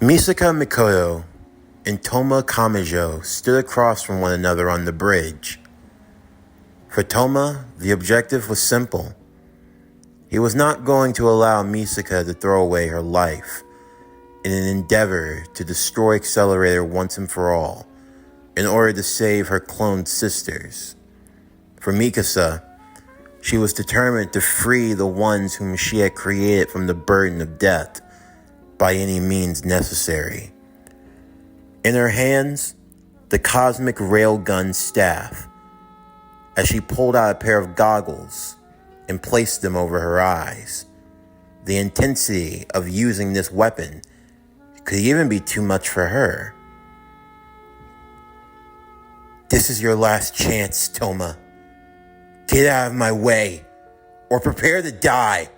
Misaka Mikoto and Touma Kamijo stood across from one another on the bridge. For Touma, the objective was simple. He was not going to allow Misaka to throw away her life in an endeavor to destroy Accelerator once and for all in order to save her cloned sisters. For Mikasa, she was determined to free the ones whom she had created from the burden of death by any means necessary. In her hands, the cosmic railgun staff, as she pulled out a pair of goggles and placed them over her eyes. The intensity of using this weapon could even be too much for her. This is your last chance, Touma. Get out of my way, or prepare to die.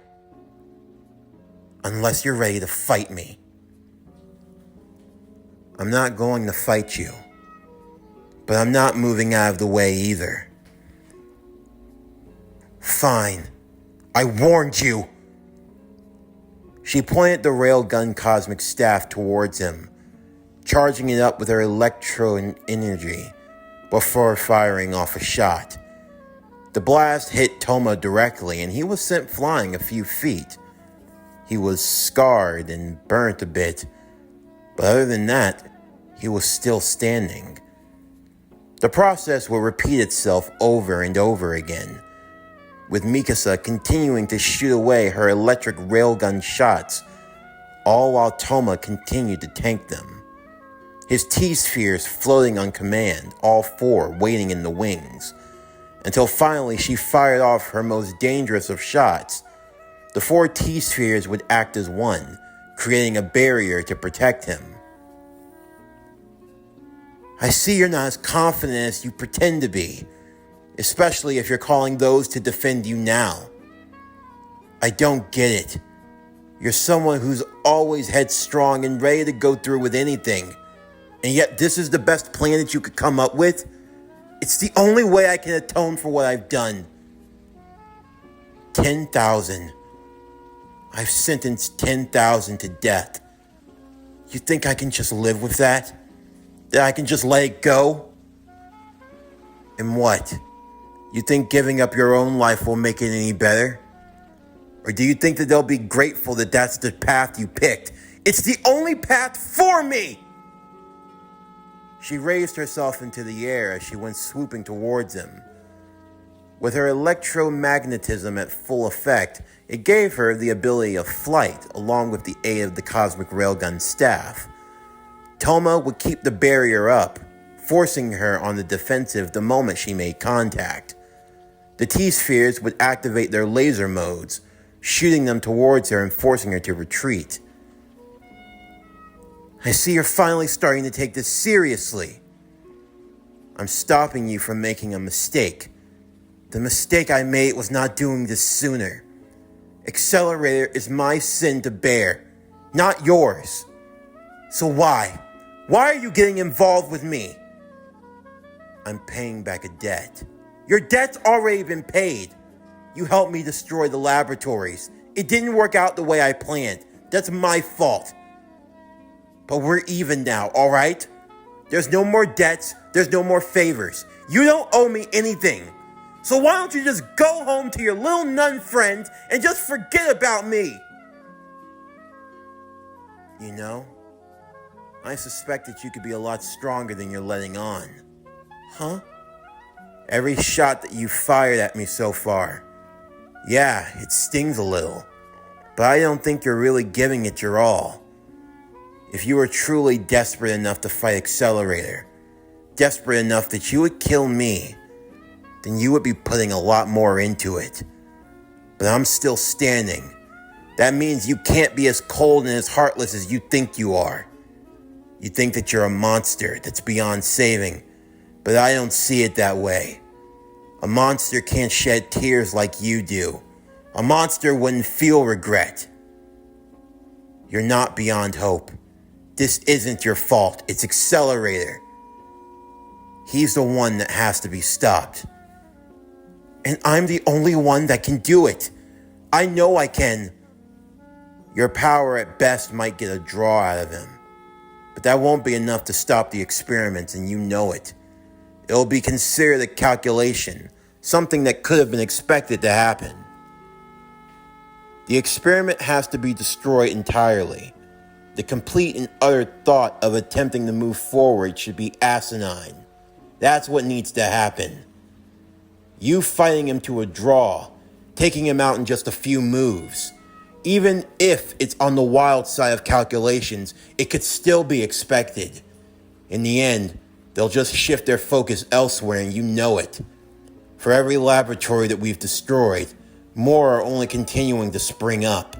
Unless you're ready to fight me. I'm not going to fight you, but I'm not moving out of the way either. Fine. I warned you. She pointed the railgun cosmic staff towards him, charging it up with her electro energy before firing off a shot. The blast hit Touma directly, and he was sent flying a few feet. He was scarred and burnt a bit, but other than that, he was still standing. The process will repeat itself over and over again, with Mikasa continuing to shoot away her electric railgun shots, all while Touma continued to tank them. His T-spheres floating on command, all four waiting in the wings, until finally she fired off her most dangerous of shots. The four T-spheres would act as one, creating a barrier to protect him. I see you're not as confident as you pretend to be, especially if you're calling those to defend you now. I don't get it. You're someone who's always headstrong and ready to go through with anything, and yet this is the best plan that you could come up with? It's the only way I can atone for what I've done. 10,000. I've sentenced 10,000 to death. You think I can just live with that? That I can just let it go? And what? You think giving up your own life will make it any better? Or do you think that they'll be grateful that that's the path you picked? It's the only path for me! She raised herself into the air as she went swooping towards him. With her electromagnetism at full effect, it gave her the ability of flight along with the aid of the cosmic railgun staff. Touma would keep the barrier up, forcing her on the defensive the moment she made contact. The T-spheres would activate their laser modes, shooting them towards her and forcing her to retreat. I see you're finally starting to take this seriously. I'm stopping you from making a mistake. The mistake I made was not doing this sooner. Accelerator is my sin to bear, not yours. So why? Why are you getting involved with me? I'm paying back a debt. Your debt's already been paid. You helped me destroy the laboratories. It didn't work out the way I planned. That's my fault. But we're even now, all right? There's no more debts. There's no more favors. You don't owe me anything. So why don't you just go home to your little nun friend and just forget about me? You know, I suspect that you could be a lot stronger than you're letting on. Huh? Every shot that you fired at me so far, yeah, it stings a little, but I don't think you're really giving it your all. If you were truly desperate enough to fight Accelerator, desperate enough that you would kill me, then you would be putting a lot more into it. But I'm still standing. That means you can't be as cold and as heartless as you think you are. You think that you're a monster that's beyond saving, but I don't see it that way. A monster can't shed tears like you do. A monster wouldn't feel regret. You're not beyond hope. This isn't your fault. It's Accelerator. He's the one that has to be stopped. And I'm the only one that can do it. I know I can. Your power at best might get a draw out of him, But that won't be enough to stop the experiments, and you know it. It'll be considered a calculation, something that could have been expected to happen. The experiment has to be destroyed entirely. The complete and utter thought of attempting to move forward should be asinine. That's what needs to happen. You fighting him to a draw, taking him out in just a few moves. Even if it's on the wild side of calculations, it could still be expected. In the end, they'll just shift their focus elsewhere, and you know it. For every laboratory that we've destroyed, more are only continuing to spring up.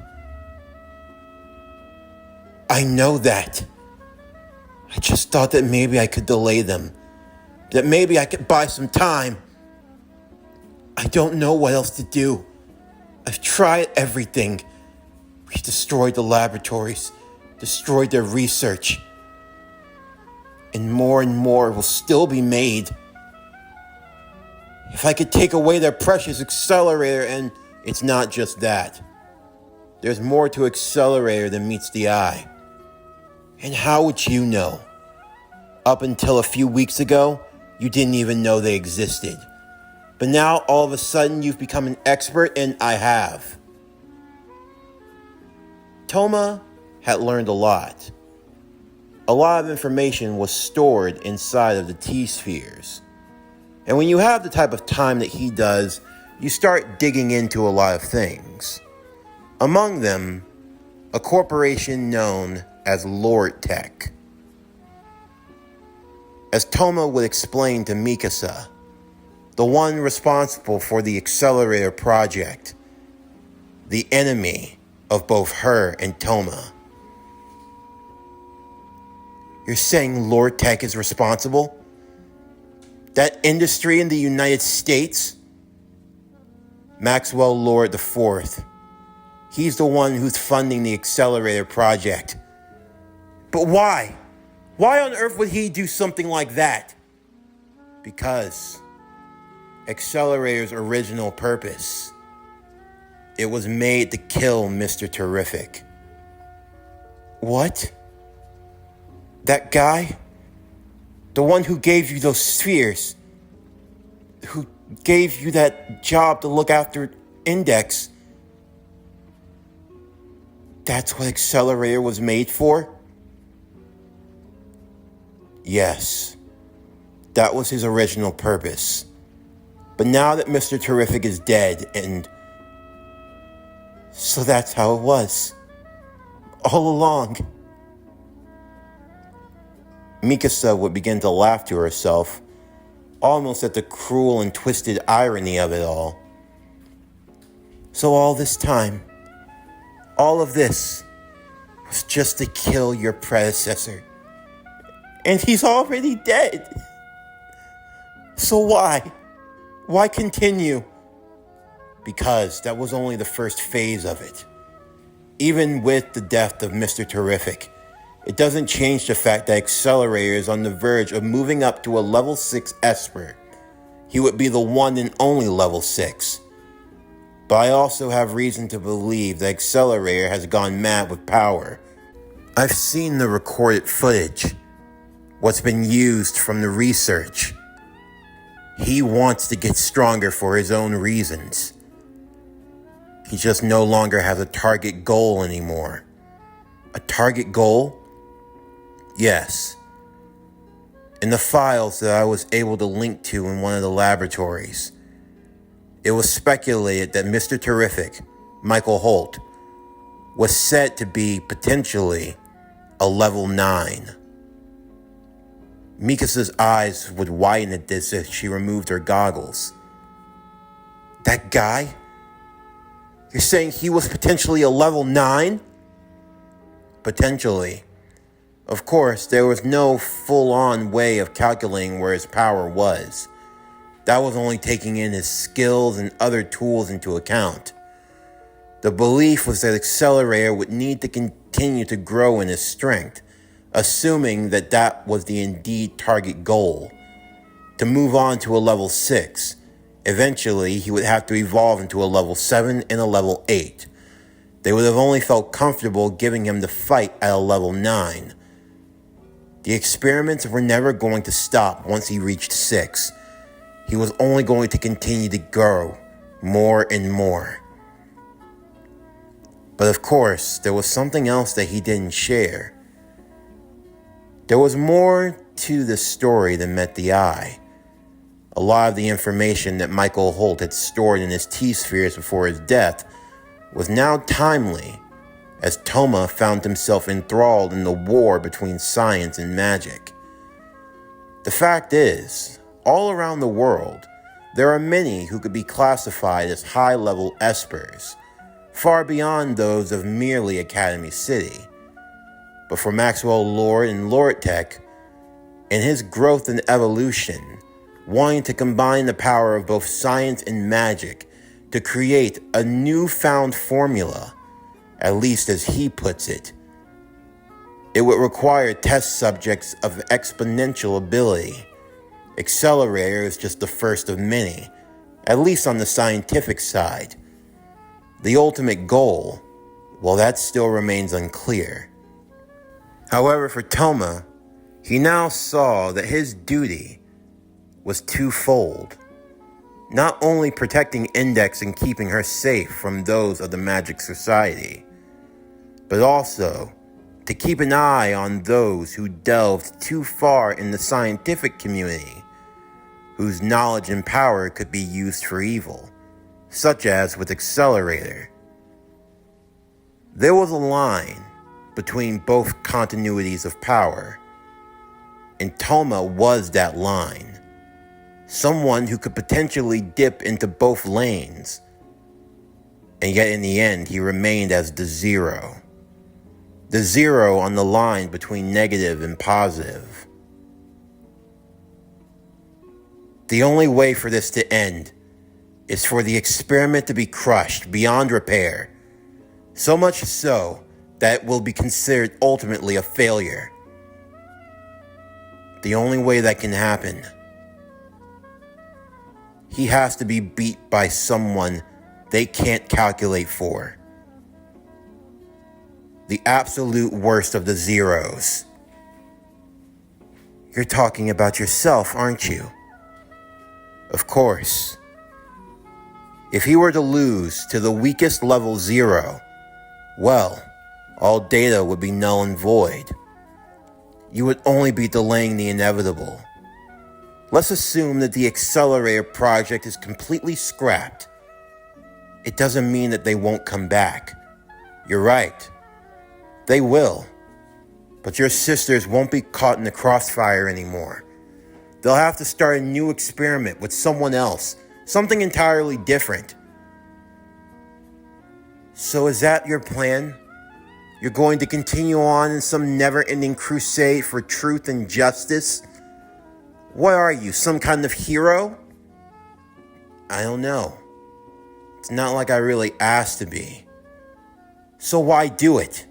I know that. I just thought that maybe I could delay them. That maybe I could buy some time. I don't know what else to do. I've tried everything. We destroyed the laboratories, destroyed their research. And more will still be made. If I could take away their precious accelerator, and it's not just that. There's more to accelerator than meets the eye. And how would you know? Up until a few weeks ago, you didn't even know they existed. But now, all of a sudden, you've become an expert, and I have. Touma had learned a lot. A lot of information was stored inside of the T-spheres. And when you have the type of time that he does, you start digging into a lot of things. Among them, a corporation known as Lord Tech. As Touma would explain to Mikasa, the one responsible for the accelerator project, the enemy of both her and Touma. You're saying Lord Tech is responsible? That industry in the United States? Maxwell Lord IV. He's the one who's funding the accelerator project. But why? Why on earth would he do something like that? Because Accelerator's original purpose, it was made to kill Mr. Terrific. What? That guy? The one who gave you those spheres? Who gave you that job to look after Index? That's what Accelerator was made for? Yes, that was his original purpose. But now that Mr. Terrific is dead, and so that's how it was. All along. Mikasa would begin to laugh to herself, almost at the cruel and twisted irony of it all. So all this time, all of this was just to kill your predecessor. And he's already dead. So why? Why continue? Because that was only the first phase of it. Even with the death of Mr. Terrific, it doesn't change the fact that Accelerator is on the verge of moving up to a level 6 Esper. He would be the one and only level 6. But I also have reason to believe that Accelerator has gone mad with power. I've seen the recorded footage. What's been used from the research. He wants to get stronger for his own reasons. He just no longer has a target goal anymore. A target goal? Yes. In the files that I was able to link to in one of the laboratories, it was speculated that Mr. Terrific, Michael Holt, was said to be potentially a level 9. Mikasa's eyes would widen at this as she removed her goggles. That guy? You're saying he was potentially a level 9? Potentially. Of course, there was no full-on way of calculating where his power was. That was only taking in his skills and other tools into account. The belief was that Accelerator would need to continue to grow in his strength, assuming that that was the indeed target goal. To move on to a level 6, eventually he would have to evolve into a level 7 and a level 8. They would have only felt comfortable giving him the fight at a level 9. The experiments were never going to stop once he reached 6. He was only going to continue to grow more and more. But of course, there was something else that he didn't share. There was more to the story than met the eye. A lot of the information that Michael Holt had stored in his T-spheres before his death was now timely, as Touma found himself enthralled in the war between science and magic. The fact is, all around the world, there are many who could be classified as high-level espers, far beyond those of merely Academy City. But for Maxwell Lord and Lortek, in his growth and evolution, wanting to combine the power of both science and magic to create a newfound formula, at least as he puts it, it would require test subjects of exponential ability. Accelerator is just the first of many, at least on the scientific side. The ultimate goal, well, that still remains unclear. However, for Touma, he now saw that his duty was twofold. Not only protecting Index and keeping her safe from those of the Magic Society, but also to keep an eye on those who delved too far in the scientific community, whose knowledge and power could be used for evil, such as with Accelerator. There was a line between both continuities of power, and Touma was that line. Someone who could potentially dip into both lanes, and yet in the end he remained as the zero. The zero on the line between negative and positive. The only way for this to end is for the experiment to be crushed beyond repair, so much so that it will be considered ultimately a failure. The only way that can happen, he has to be beat by someone they can't calculate for. The absolute worst of the zeros. You're talking about yourself, aren't you? Of course. If he were to lose to the weakest level 0, well, all data would be null and void. You would only be delaying the inevitable. Let's assume that the Accelerator project is completely scrapped. It doesn't mean that they won't come back. You're right. They will. But your sisters won't be caught in the crossfire anymore. They'll have to start a new experiment with someone else, something entirely different. So is that your plan? You're going to continue on in some never-ending crusade for truth and justice? What are you, some kind of hero? I don't know. It's not like I really asked to be. So why do it?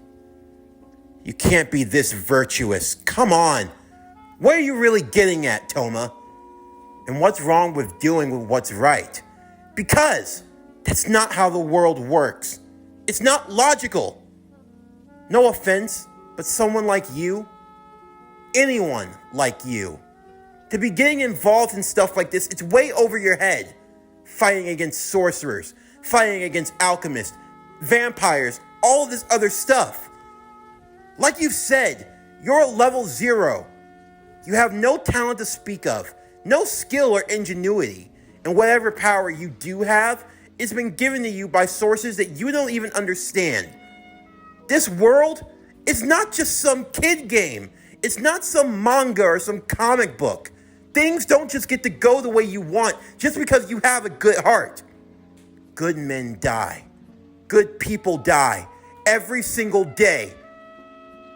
You can't be this virtuous. Come on. What are you really getting at, Touma? And what's wrong with doing what's right? Because that's not how the world works. It's not logical. No offense, but someone like you, anyone like you, to be getting involved in stuff like this, it's way over your head. Fighting against sorcerers, fighting against alchemists, vampires, all of this other stuff. Like you said, you're a level 0. You have no talent to speak of, no skill or ingenuity, and whatever power you do have, it's been given to you by sources that you don't even understand. This world is not just some kid game. It's not some manga or some comic book. Things don't just get to go the way you want just because you have a good heart. Good men die. Good people die. Every single day.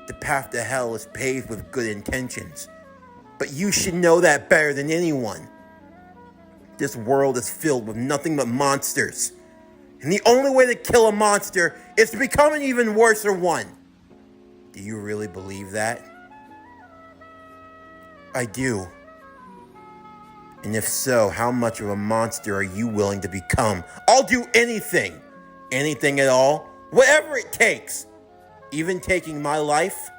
The path to hell is paved with good intentions. But you should know that better than anyone. This world is filled with nothing but monsters. And the only way to kill a monster is to become an even worse one. Do you really believe that? I do. And if so, how much of a monster are you willing to become? I'll do anything. Anything at all. Whatever it takes. Even taking my life.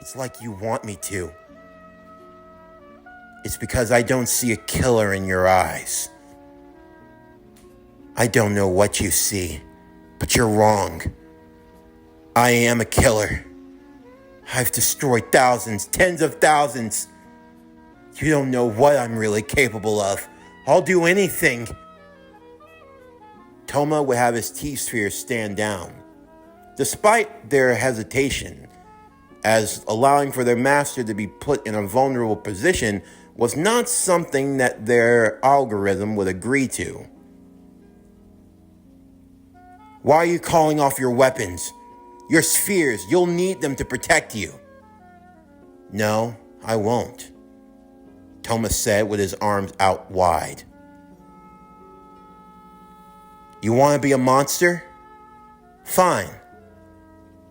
It's like you want me to. It's because I don't see a killer in your eyes. I don't know what you see, but you're wrong. I am a killer. I've destroyed thousands, tens of thousands. You don't know what I'm really capable of. I'll do anything. Touma would have his T-spheres stand down, despite their hesitation, as allowing for their master to be put in a vulnerable position was not something that their algorithm would agree to. Why are you calling off your weapons? Your spheres, you'll need them to protect you. No, I won't, Touma said with his arms out wide. You want to be a monster? Fine.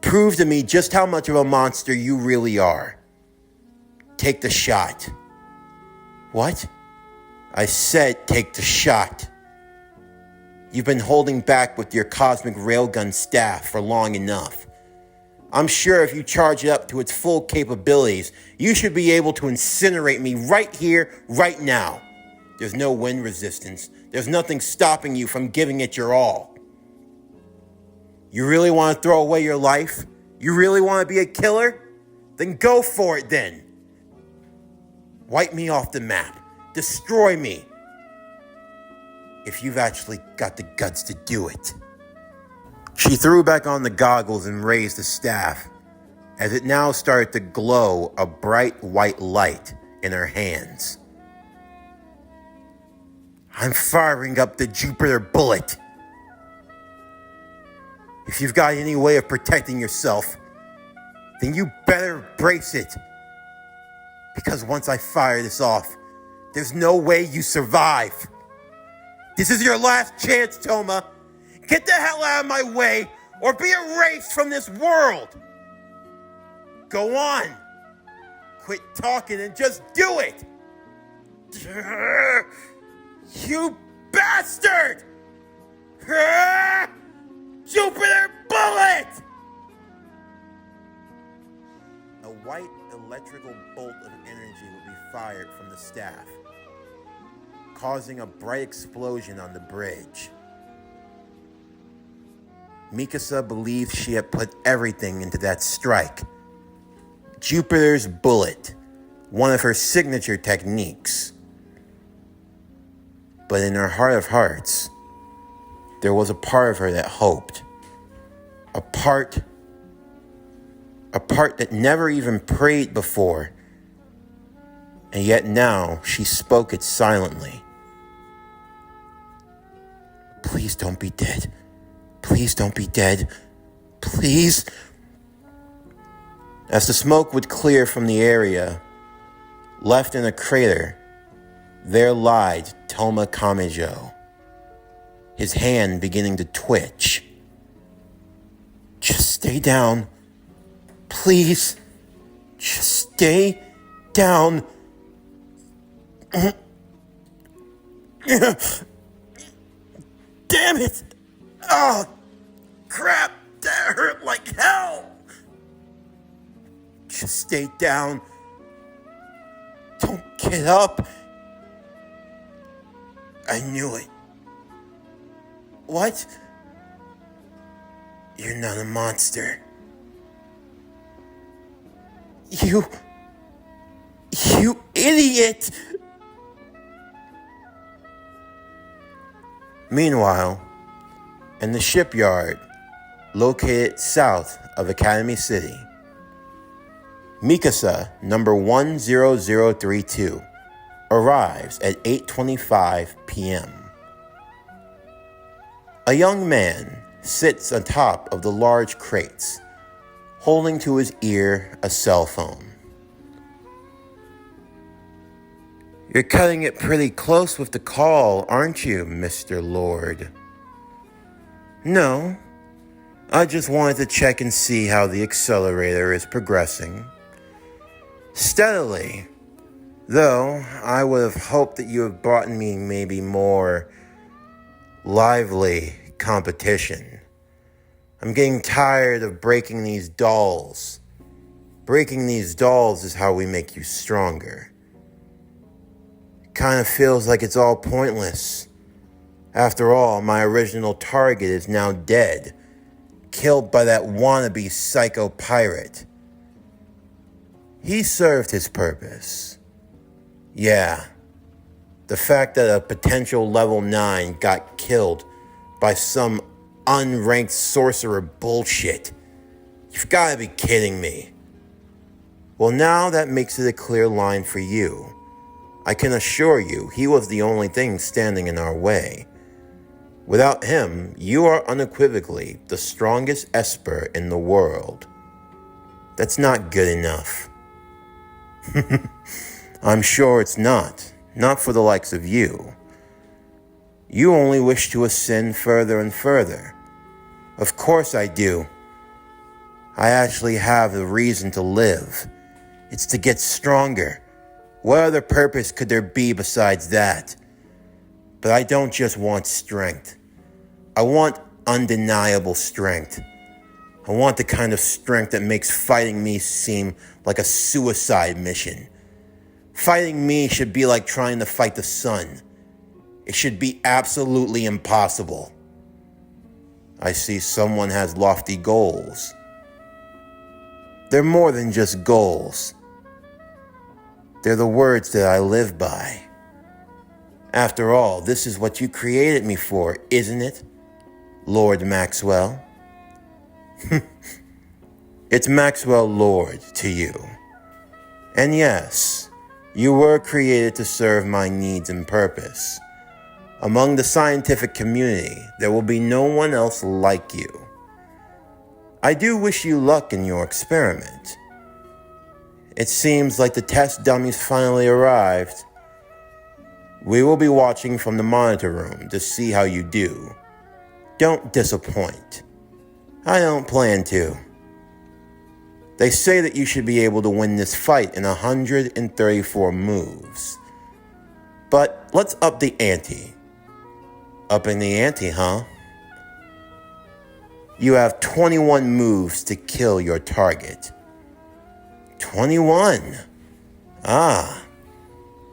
Prove to me just how much of a monster you really are. Take the shot. What? I said take the shot. You've been holding back with your cosmic railgun staff for long enough. I'm sure if you charge it up to its full capabilities, you should be able to incinerate me right here, right now. There's no wind resistance. There's nothing stopping you from giving it your all. You really want to throw away your life? You really want to be a killer? Then go for it then. Wipe me off the map. Destroy me. If you've actually got the guts to do it. She threw back on the goggles and raised the staff, as it now started to glow a bright white light in her hands. I'm firing up the Jupiter bullet. If you've got any way of protecting yourself, then you better brace it. Because once I fire this off, there's no way you survive. This is your last chance, Touma. Get the hell out of my way or be erased from this world. Go on. Quit talking and just do it. You bastard! Jupiter bullet! A white electrical bolt of energy would be fired from the staff, causing a bright explosion on the bridge. Mikasa believed she had put everything into that strike. Jupiter's bullet, one of her signature techniques. But in her heart of hearts, there was a part of her that hoped. A part that never even prayed before. And yet now she spoke it silently. Please don't be dead. Please don't be dead. Please. As the smoke would clear from the area, left in a crater, there lied Touma Kamijo, his hand beginning to twitch. Just stay down. Please. Just stay down. Damn it. Oh, crap. That hurt like hell. Just stay down. Don't get up. I knew it. What? You're not a monster. You idiot! Meanwhile, in the shipyard located south of Academy City, Mikasa number 10032 arrives at 8:25 p.m. A young man sits on top of the large crates, holding to his ear a cell phone. You're cutting it pretty close with the call, aren't you, Mr. Lord? No, I just wanted to check and see how the accelerator is progressing. Steadily, though I would have hoped that you have brought me maybe more lively competition. I'm getting tired of breaking these dolls. Breaking these dolls is how we make you stronger. Kind of feels like it's all pointless. After all, my original target is now dead, killed by that wannabe psycho pirate. He served his purpose. Yeah, the fact that a potential level 9 got killed by some unranked sorcerer bullshit. You've got to be kidding me. Well, now that makes it a clear line for you. I can assure you, he was the only thing standing in our way. Without him, you are unequivocally the strongest Esper in the world. That's not good enough. I'm sure it's not. Not for the likes of you. You only wish to ascend further and further. Of course I do. I actually have a reason to live. It's to get stronger. What other purpose could there be besides that? But I don't just want strength. I want undeniable strength. I want the kind of strength that makes fighting me seem like a suicide mission. Fighting me should be like trying to fight the sun. It should be absolutely impossible. I see someone has lofty goals. They're more than just goals. They're the words that I live by. After all, this is what you created me for, isn't it, Lord Maxwell? It's Maxwell Lord to you. And yes, you were created to serve my needs and purpose. Among the scientific community, there will be no one else like you. I do wish you luck in your experiment. It seems like the test dummies finally arrived. We will be watching from the monitor room to see how you do. Don't disappoint. I don't plan to. They say that you should be able to win this fight in 134 moves. But let's up the ante. Upping the ante, huh? You have 21 moves to kill your target. 21? Ah.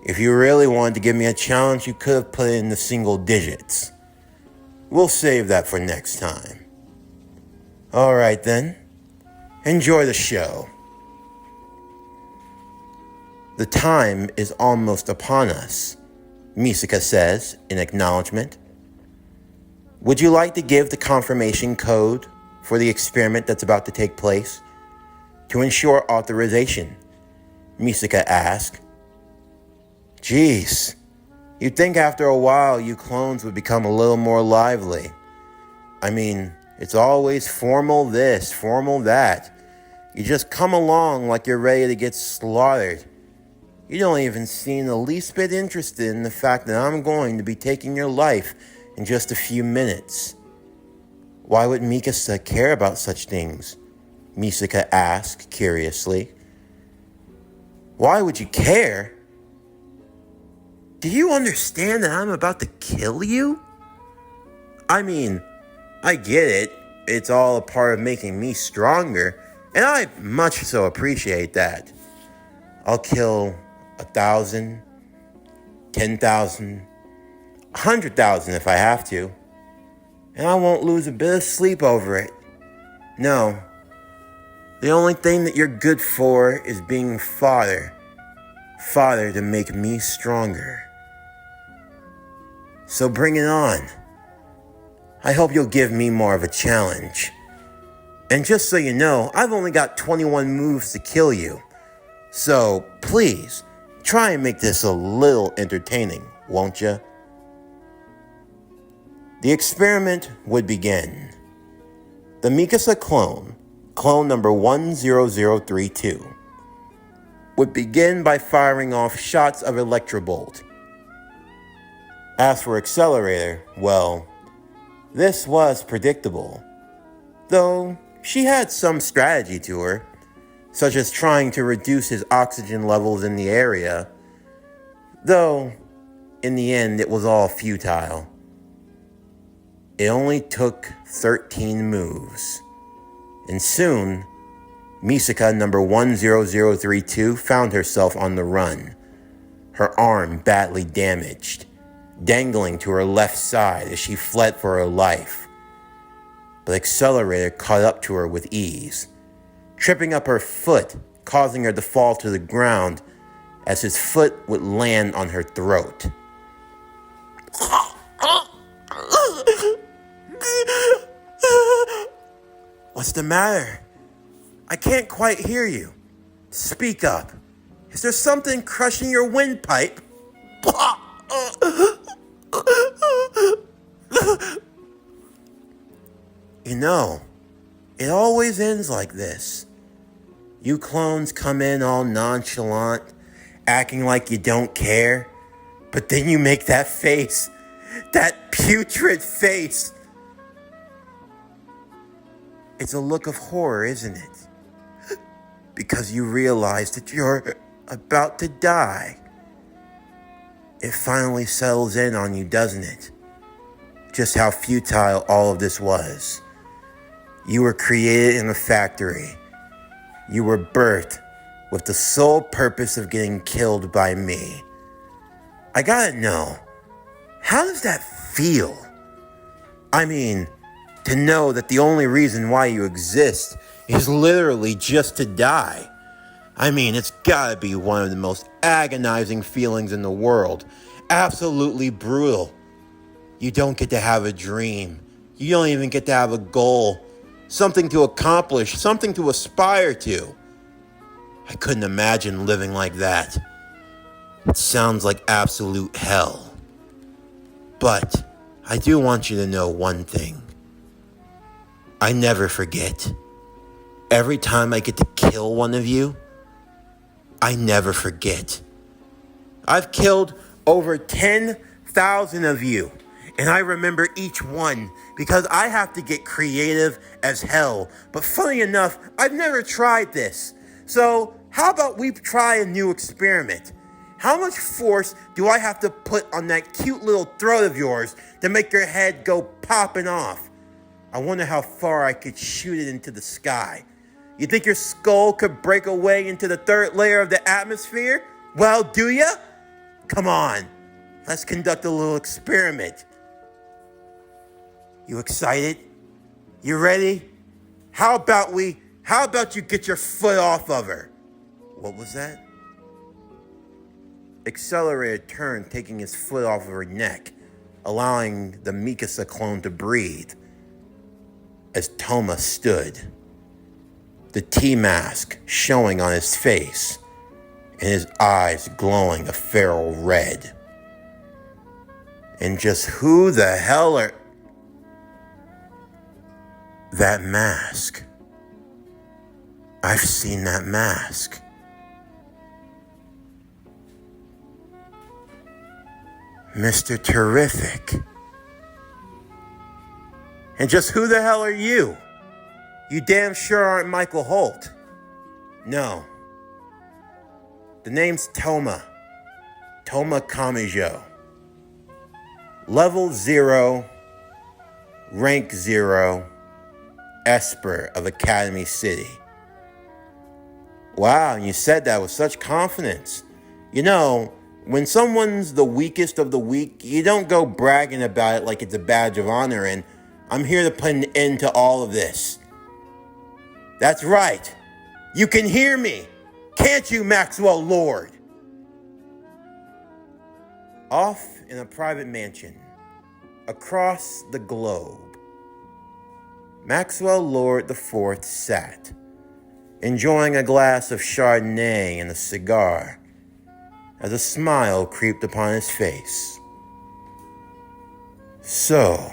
If you really wanted to give me a challenge, you could have put it in the single digits. We'll save that for next time. Alright then. Enjoy the show. The time is almost upon us, Misaka says in acknowledgement. Would you like to give the confirmation code for the experiment that's about to take place? To ensure authorization, Misaka asked. Jeez, you'd think after a while you clones would become a little more lively. I mean, it's always formal this, formal that. You just come along like you're ready to get slaughtered. You don't even seem the least bit interested in the fact that I'm going to be taking your life in just a few minutes. Why would Mikasa care about such things? Misaka asked curiously. Why would you care? Do you understand that I'm about to kill you? I mean, I get it. It's all a part of making me stronger, and I much so appreciate that. I'll kill 1,000, 10,000, 100,000 if I have to, and I won't lose a bit of sleep over it. No, the only thing that you're good for is being fodder to make me stronger. So bring it on. I hope you'll give me more of a challenge. And just so you know, I've only got 21 moves to kill you. So please, try and make this a little entertaining, won't ya? The experiment would begin. The Mikasa clone number 10032, would begin by firing off shots of Electrobolt. As for Accelerator, well, this was predictable, though she had some strategy to her, such as trying to reduce his oxygen levels in the area, though in the end it was all futile. It only took 13 moves, and soon Misaka number 10032 found herself on the run, her arm badly damaged, dangling to her left side as she fled for her life. But Accelerator caught up to her with ease, tripping up her foot, causing her to fall to the ground as his foot would land on her throat. What's the matter? I can't quite hear you. Speak up. Is there something crushing your windpipe? You know, it always ends like this. You clones come in all nonchalant, acting like you don't care, but then you make that face, that putrid face. It's a look of horror, isn't it? Because you realize that you're about to die. It finally settles in on you, doesn't it? Just how futile all of this was. You were created in a factory. You were birthed with the sole purpose of getting killed by me. I gotta know, how does that feel? I mean, to know that the only reason why you exist is literally just to die. I mean, it's gotta be one of the most agonizing feelings in the world. Absolutely brutal. You don't get to have a dream. You don't even get to have a goal. Something to accomplish, something to aspire to. I couldn't imagine living like that. It sounds like absolute hell. But I do want you to know one thing. I never forget. Every time I get to kill one of you, I never forget. I've killed over 10,000 of you, and I remember each one because I have to get creative as hell. But funny enough, I've never tried this. So how about we try a new experiment? How much force do I have to put on that cute little throat of yours to make your head go popping off? I wonder how far I could shoot it into the sky. You think your skull could break away into the third layer of the atmosphere? Well, do ya? Come on, let's conduct a little experiment. You excited? You ready? How about you get your foot off of her? What was that? Accelerator turned, taking his foot off of her neck, allowing the Mikasa clone to breathe. As Touma stood, the T-mask showing on his face, and his eyes glowing a feral red. And just who the hell are... That mask. I've seen that mask. Mr. Terrific. And just who the hell are you? You damn sure aren't Michael Holt. No. The name's Touma. Touma Kamijo. Level 0, rank 0, Esper of Academy City. Wow, you said that with such confidence. You know, when someone's the weakest of the weak, you don't go bragging about it like it's a badge of honor, and I'm here to put an end to all of this. That's right. You can hear me. Can't you, Maxwell Lord? Off in a private mansion, across the globe, Maxwell Lord IV sat, enjoying a glass of Chardonnay and a cigar, as a smile creeped upon his face. So,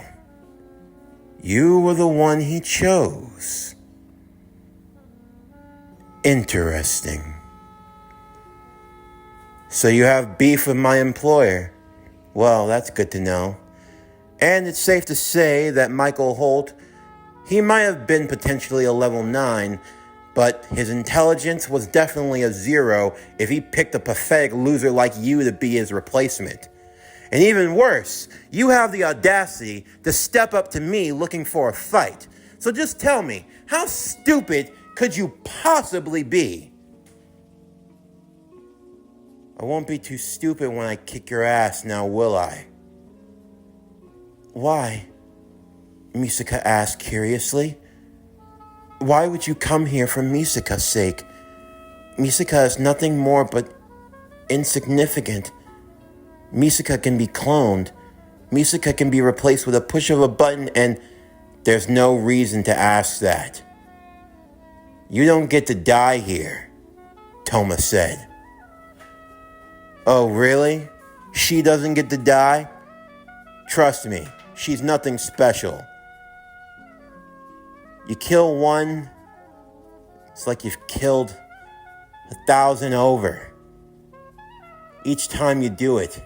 you were the one he chose. Interesting. So you have beef with my employer. Well, that's good to know. And it's safe to say that Michael Holt, he might have been potentially a level 9, but his intelligence was definitely a 0 if he picked a pathetic loser like you to be his replacement. And even worse, you have the audacity to step up to me looking for a fight. So just tell me, how stupid could you possibly be? I won't be too stupid when I kick your ass, now will I? Why? Misaka asked curiously. Why would you come here for Misaka's sake? Misaka is nothing more but insignificant. Misaka can be cloned. Misaka can be replaced with a push of a button, and there's no reason to ask that. You don't get to die here, Touma said. Oh, really? She doesn't get to die? Trust me, she's nothing special. You kill one, it's like you've killed 1,000 over. Each time you do it,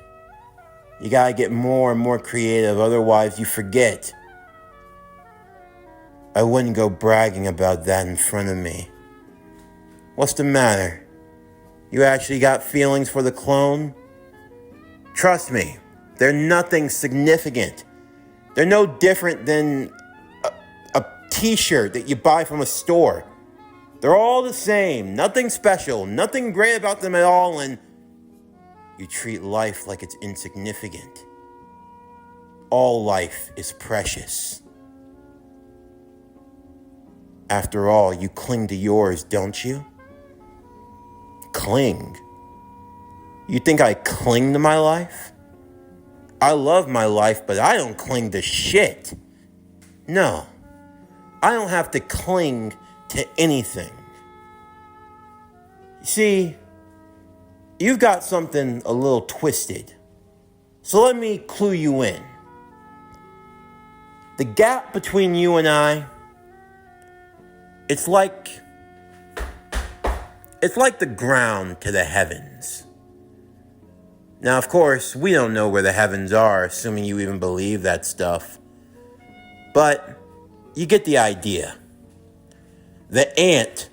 you gotta get more and more creative, otherwise you forget. I wouldn't go bragging about that in front of me. What's the matter? You actually got feelings for the clone? Trust me, they're nothing significant. They're no different than a t-shirt that you buy from a store. They're all the same, nothing special, nothing great about them at all, and you treat life like it's insignificant. All life is precious. After all, you cling to yours, don't you? Cling? You think I cling to my life? I love my life, but I don't cling to shit. No, I don't have to cling to anything. You see, you've got something a little twisted. So let me clue you in. The gap between you and I, it's like the ground to the heavens. Now, of course, we don't know where the heavens are, assuming you even believe that stuff. But you get the idea. The ant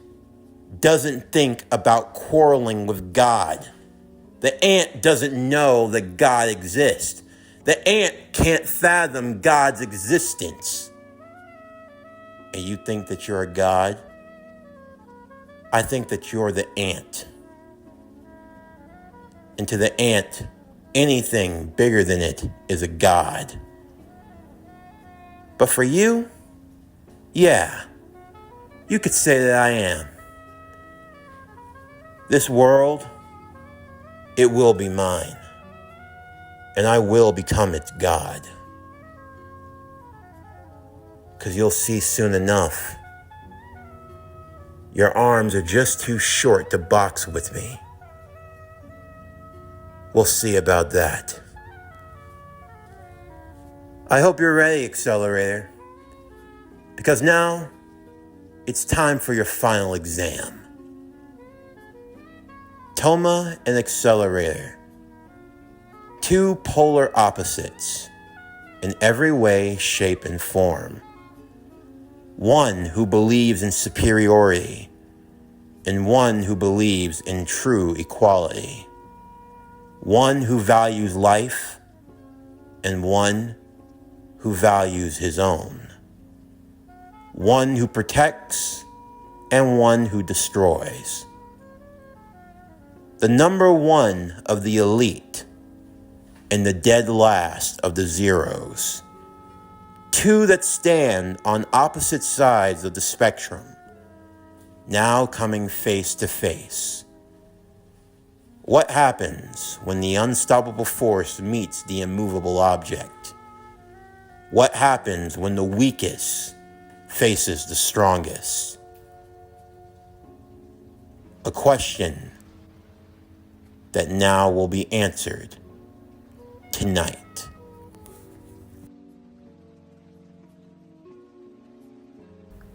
doesn't think about quarreling with God. The ant doesn't know that God exists. The ant can't fathom God's existence. And you think that you're a god? I think that you're the ant. And to the ant, anything bigger than it is a god. But for you, yeah, you could say that I am. This world, it will be mine. And I will become its god. Because you'll see soon enough, your arms are just too short to box with me. We'll see about that. I hope you're ready, Accelerator. Because now, it's time for your final exam. Touma and Accelerator. Two polar opposites in every way, shape, and form. One who believes in superiority and one who believes in true equality. One who values life and one who values his own. One who protects and one who destroys. The number one of the elite and the dead last of the zeros. Two that stand on opposite sides of the spectrum, now coming face to face. What happens when the unstoppable force meets the immovable object? What happens when the weakest faces the strongest? A question that now will be answered tonight.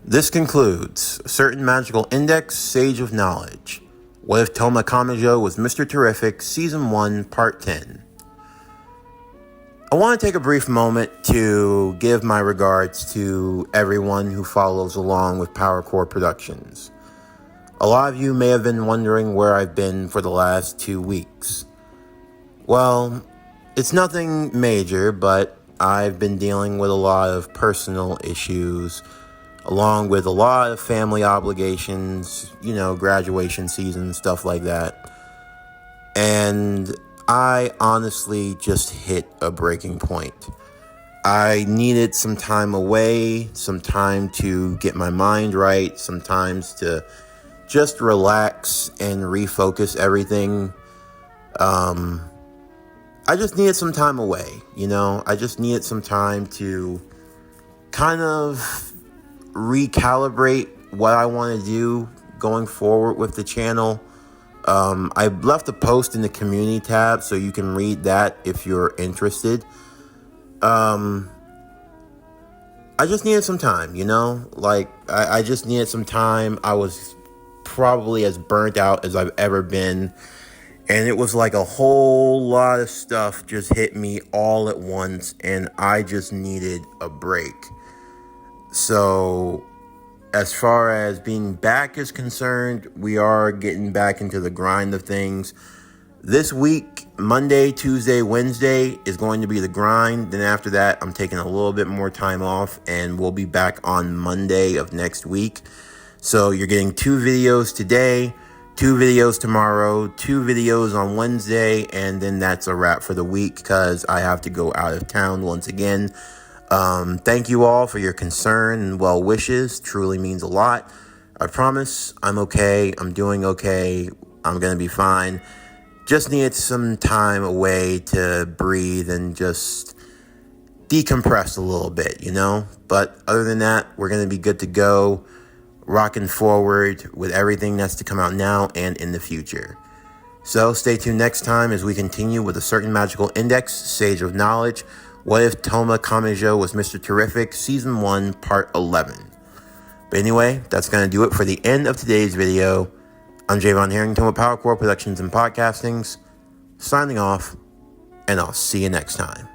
This concludes A Certain Magical Index, Sage of Knowledge. What If Touma Kamijo was Mr. Terrific, Season 1, Part 10. I want to take a brief moment to give my regards to everyone who follows along with PowerCore Productions. A lot of you may have been wondering where I've been for the last 2 weeks. Well, it's nothing major, but I've been dealing with a lot of personal issues along with a lot of family obligations, graduation season, stuff like that. And I honestly just hit a breaking point. I needed some time away, some time to get my mind right, sometimes to just relax and refocus everything. I just needed some time away, I just needed some time to kind of recalibrate what I want to do going forward with the channel. I left a post in the community tab, so you can read that if you're interested. I just needed some time, I just needed some time. I was probably as burnt out as I've ever been. And it was like a whole lot of stuff just hit me all at once, and I just needed a break. So, as far as being back is concerned, we are getting back into the grind of things. This week, Monday, Tuesday, Wednesday is going to be the grind. Then after that, I'm taking a little bit more time off, and we'll be back on Monday of next week. So you're getting 2 videos today, 2 videos tomorrow, 2 videos on Wednesday, and then that's a wrap for the week because I have to go out of town once again. Thank you all for your concern and well wishes. Truly means a lot. I promise I'm okay. I'm doing okay. I'm going to be fine. Just need some time away to breathe and just decompress a little bit, But other than that, we're going to be good to go, rocking forward with everything that's to come out now and in the future. So stay tuned next time as we continue with a certain magical index, Sage of Knowledge. What if Touma Kamijo was Mr. Terrific, Season 1, Part 11. But anyway, that's going to do it for the end of today's video. I'm Javon Harrington with Power Core Productions and Podcastings, signing off, and I'll see you next time.